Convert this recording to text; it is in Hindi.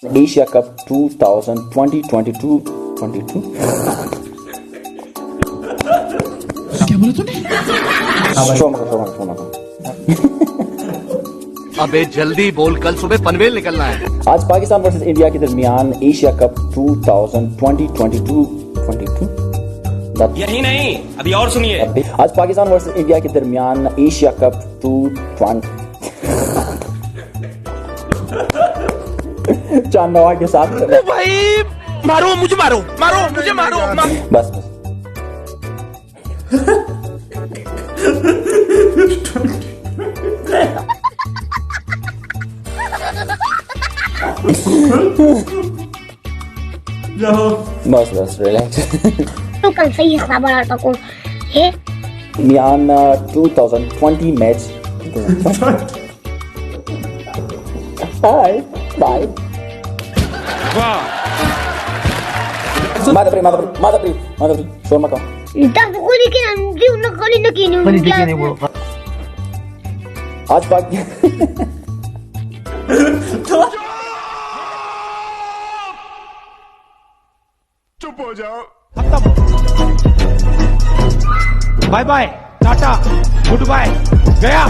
Asia Cup 2022 22 क्या बोला तूने? अबे जल्दी बोल, कल सुबह पनवेल निकलना है। आज पाकिस्तान वर्सेस इंडिया के दरमियान एशिया कप 2022 22 यही नहीं, अभी और सुनिए। आज पाकिस्तान वर्सेस इंडिया के दरमियान एशिया कप 2020 चांदवा के साथ भाई मारो मुझे, मुझे मारो। बस बस रिलैक्स। तो कल सही खबर आता को है मियान 2020 मैच। Hi bye. माधवरी शोर मत करो। तब को लेकिन हम जी उन कली न कीने वो आज बात चुप हो जाओ। Bye bye tata good bye गया।